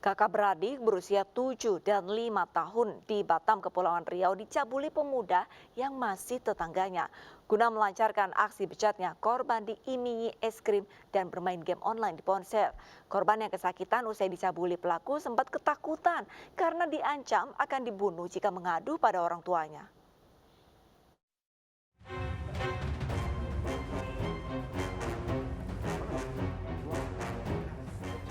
Kakak beradik berusia 7 dan 5 tahun di Batam, Kepulauan Riau dicabuli pemuda yang masih tetangganya. Guna melancarkan aksi bejatnya, korban diimingi es krim dan bermain game online di ponsel. Korban yang kesakitan usai dicabuli pelaku sempat ketakutan karena diancam akan dibunuh jika mengadu pada orang tuanya.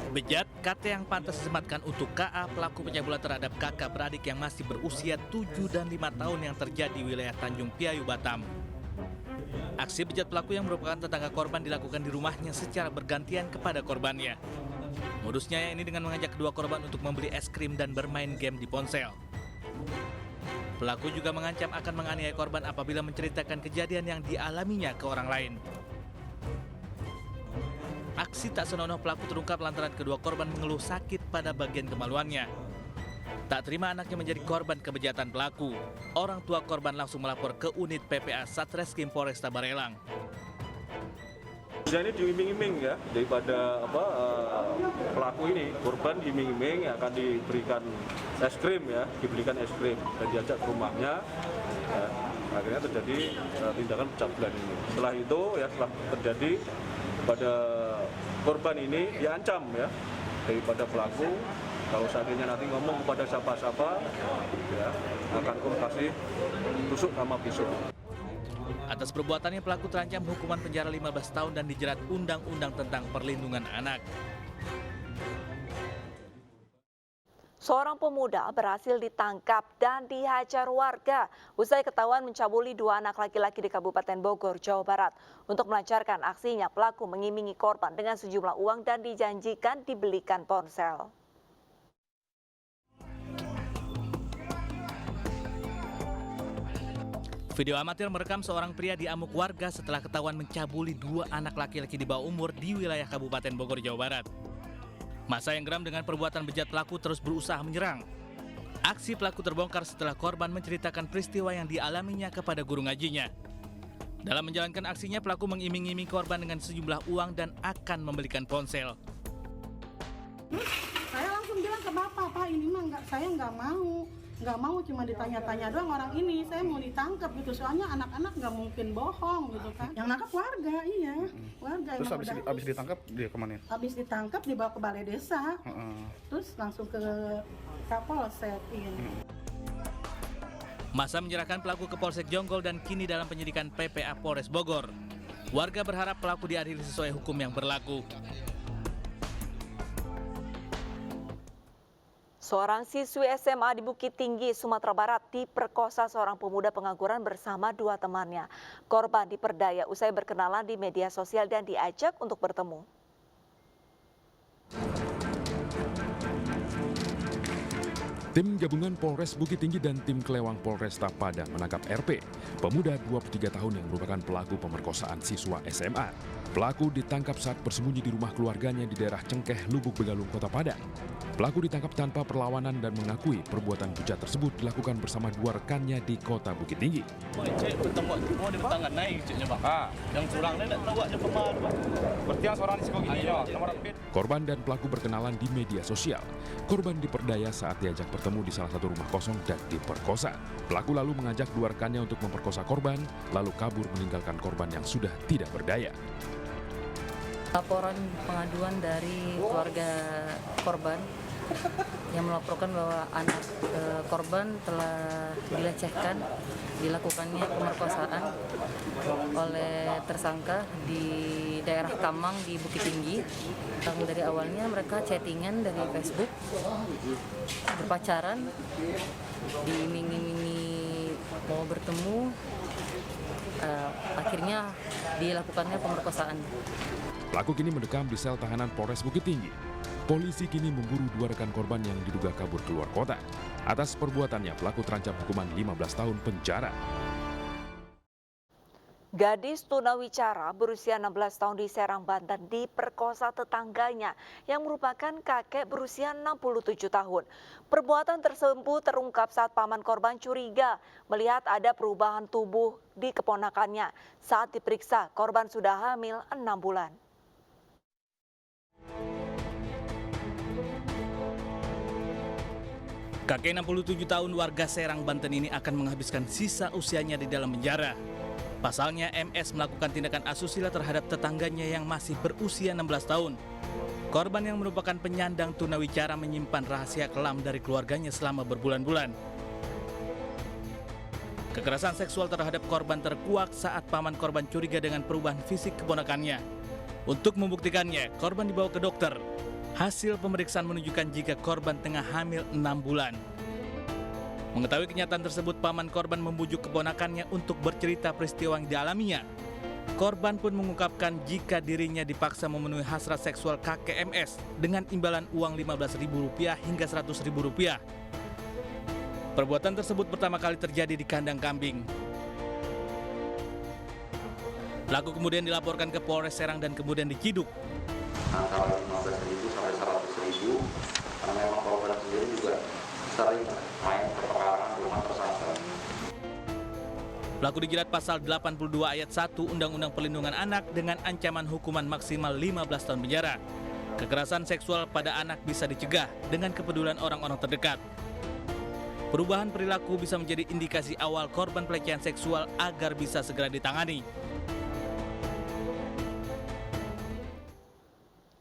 Bejat, kata yang pantas disematkan untuk KA pelaku pencabulan terhadap kakak beradik yang masih berusia 7 dan 5 tahun yang terjadi di wilayah Tanjung Piayu, Batam. Aksi bejat pelaku yang merupakan tetangga korban dilakukan di rumahnya secara bergantian kepada korbannya. Modusnya ini dengan mengajak kedua korban untuk membeli es krim dan bermain game di ponsel. Pelaku juga mengancam akan menganiaya korban apabila menceritakan kejadian yang dialaminya ke orang lain. Aksi tak senonoh pelaku terungkap lantaran kedua korban mengeluh sakit pada bagian kemaluannya. Tak terima anaknya menjadi korban kebejatan pelaku, orang tua korban langsung melapor ke unit PPA Satreskrim Polresta Barelang. Ini diiming-iming ya daripada pelaku ini, korban diiming-iming akan diberikan es krim ya, dibelikan es krim dan diajak ke rumahnya. Ya, akhirnya terjadi tindakan pencabulan ini. Setelah itu ya setelah terjadi pada korban ini diancam ya daripada pelaku, kalau seandainya nanti ngomong kepada siapa-siapa ya akan kasih tusuk sama pisau. Atas perbuatannya pelaku terancam hukuman penjara 15 tahun dan dijerat Undang-Undang tentang Perlindungan Anak. Seorang pemuda berhasil ditangkap dan dihajar warga usai ketahuan mencabuli dua anak laki-laki di Kabupaten Bogor, Jawa Barat. Untuk melancarkan aksinya, pelaku mengimingi korban dengan sejumlah uang dan dijanjikan dibelikan ponsel. Video amatir merekam seorang pria diamuk warga setelah ketahuan mencabuli dua anak laki-laki di bawah umur di wilayah Kabupaten Bogor, Jawa Barat. Masa yang geram dengan perbuatan bejat pelaku terus berusaha menyerang. Aksi pelaku terbongkar setelah korban menceritakan peristiwa yang dialaminya kepada guru ngajinya. Dalam menjalankan aksinya, pelaku mengiming-iming korban dengan sejumlah uang dan akan membelikan ponsel. Saya langsung bilang ke bapak, Pak ini mah saya nggak mau cuma ditanya-tanya doang orang ini, saya mau ditangkap gitu, soalnya anak-anak nggak mungkin bohong gitu kan. Yang nangkap warga, iya, warga. Terus habis ditangkap dia kemana? Habis ditangkap dibawa ke balai desa, terus langsung ke Kapolsek ini. Masa menyerahkan pelaku ke Polsek Jonggol dan kini dalam penyidikan PPA Polres Bogor. Warga berharap pelaku diadili sesuai hukum yang berlaku. Seorang siswi SMA di Bukit Tinggi, Sumatera Barat diperkosa seorang pemuda pengangguran bersama dua temannya. Korban diperdaya usai berkenalan di media sosial dan diajak untuk bertemu. Tim gabungan Polres Bukit Tinggi dan tim Kelewang Polresta Padang menangkap RP, pemuda 23 tahun yang merupakan pelaku pemerkosaan siswa SMA. Pelaku ditangkap saat bersembunyi di rumah keluarganya di daerah Cengkeh, Lubuk Begalung, Kota Padang. Pelaku ditangkap tanpa perlawanan dan mengakui perbuatan bejat tersebut dilakukan bersama dua rekannya di Kota Bukit Tinggi. Korban dan pelaku berkenalan di media sosial. Korban diperdaya saat diajak bertemu di salah satu rumah kosong dan diperkosa. Pelaku lalu mengajak dua rekannya untuk memperkosa korban, lalu kabur meninggalkan korban yang sudah tidak berdaya. Laporan pengaduan dari keluarga korban yang melaporkan bahwa anak korban telah dilecehkan, dilakukannya pemerkosaan oleh tersangka di daerah Kamang di Bukit Tinggi. Dari awalnya mereka chattingan dari Facebook, berpacaran, diiming-imingi mau bertemu, akhirnya dilakukannya pemerkosaan. Pelaku kini mendekam di sel tahanan Polres Bukit Tinggi. Polisi kini memburu dua rekan korban yang diduga kabur keluar kota. Atas perbuatannya, pelaku terancam hukuman 15 tahun penjara. Gadis tunawicara berusia 16 tahun di Serang, Banten diperkosa tetangganya yang merupakan kakek berusia 67 tahun. Perbuatan tersebut terungkap saat paman korban curiga melihat ada perubahan tubuh di keponakannya. Saat diperiksa, korban sudah hamil 6 bulan. Kakek 67 tahun warga Serang, Banten ini akan menghabiskan sisa usianya di dalam penjara. Pasalnya, MS melakukan tindakan asusila terhadap tetangganya yang masih berusia 16 tahun. Korban yang merupakan penyandang tunawicara menyimpan rahasia kelam dari keluarganya selama berbulan-bulan. Kekerasan seksual terhadap korban terkuak saat paman korban curiga dengan perubahan fisik keponakannya. Untuk membuktikannya, korban dibawa ke dokter. Hasil pemeriksaan menunjukkan jika korban tengah hamil 6 bulan. Mengetahui kenyataan tersebut, paman korban membujuk keponakannya untuk bercerita peristiwa yang dialaminya. Korban pun mengungkapkan jika dirinya dipaksa memenuhi hasrat seksual kakek MS dengan imbalan uang Rp15.000 hingga Rp100.000. Perbuatan tersebut pertama kali terjadi di kandang kambing. Pelaku kemudian dilaporkan ke Polres Serang dan kemudian diciduk. Antara 15.000 sampai 100.000, karena memang korban sendiri juga sering main perpekaran rumah tersangka. Pelaku dijerat pasal 82 ayat 1 Undang-Undang Perlindungan Anak dengan ancaman hukuman maksimal 15 tahun penjara. Kekerasan seksual pada anak bisa dicegah dengan kepedulian orang-orang terdekat. Perubahan perilaku bisa menjadi indikasi awal korban pelecehan seksual agar bisa segera ditangani.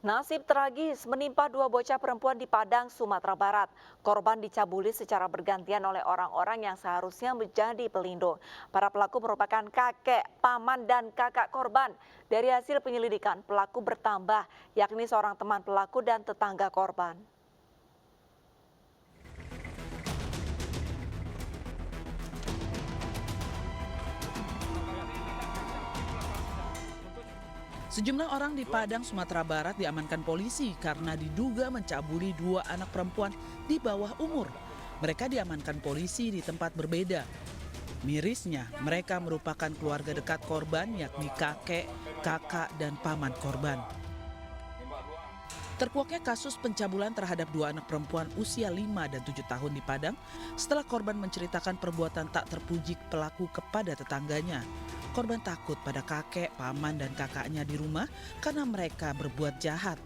Nasib tragis menimpa dua bocah perempuan di Padang, Sumatera Barat. Korban dicabuli secara bergantian oleh orang-orang yang seharusnya menjadi pelindung. Para pelaku merupakan kakek, paman, dan kakak korban. Dari hasil penyelidikan, pelaku bertambah, yakni seorang teman pelaku dan tetangga korban. Sejumlah orang di Padang, Sumatera Barat diamankan polisi karena diduga mencabuli dua anak perempuan di bawah umur. Mereka diamankan polisi di tempat berbeda. Mirisnya, mereka merupakan keluarga dekat korban, yakni kakek, kakak, dan paman korban. Terkuaknya kasus pencabulan terhadap dua anak perempuan usia 5 dan 7 tahun di Padang setelah korban menceritakan perbuatan tak terpuji pelaku kepada tetangganya. Korban takut pada kakek, paman, dan kakaknya di rumah karena mereka berbuat jahat.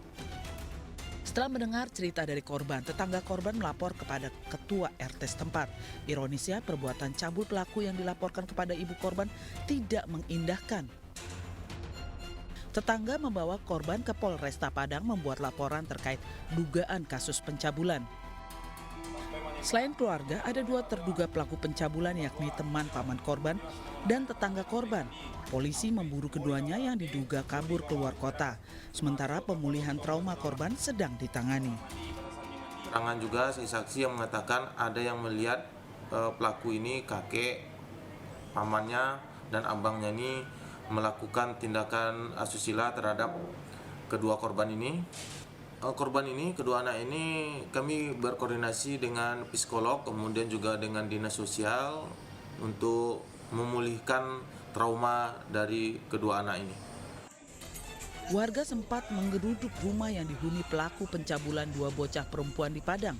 Setelah mendengar cerita dari korban, tetangga korban melapor kepada ketua RT setempat. Ironisnya, perbuatan cabul pelaku yang dilaporkan kepada ibu korban tidak mengindahkan. Tetangga membawa korban ke Polresta Padang membuat laporan terkait dugaan kasus pencabulan. Selain keluarga, ada dua terduga pelaku pencabulan, yakni teman paman korban dan tetangga korban. Polisi memburu keduanya yang diduga kabur keluar kota. Sementara pemulihan trauma korban sedang ditangani. Keterangan juga saksi yang mengatakan ada yang melihat pelaku ini, kakek, pamannya, dan abangnya ini melakukan tindakan asusila terhadap kedua korban ini. Kedua anak ini kami berkoordinasi dengan psikolog, kemudian juga dengan dinas sosial untuk memulihkan trauma dari kedua anak ini. Warga sempat menggeruduk rumah yang dihuni pelaku pencabulan dua bocah perempuan di Padang.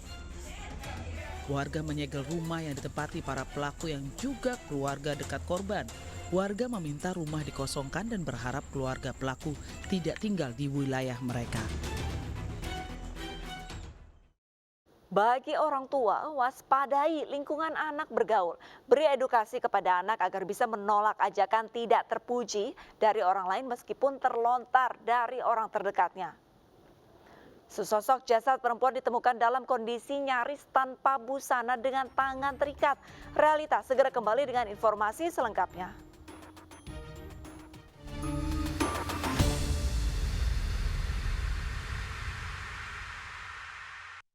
Warga menyegel rumah yang ditempati para pelaku yang juga keluarga dekat korban. Warga meminta rumah dikosongkan dan berharap keluarga pelaku tidak tinggal di wilayah mereka. Bagi orang tua, waspadai lingkungan anak bergaul. Beri edukasi kepada anak agar bisa menolak ajakan tidak terpuji dari orang lain meskipun terlontar dari orang terdekatnya. Sesosok jasad perempuan ditemukan dalam kondisi nyaris tanpa busana dengan tangan terikat. Realitas segera kembali dengan informasi selengkapnya.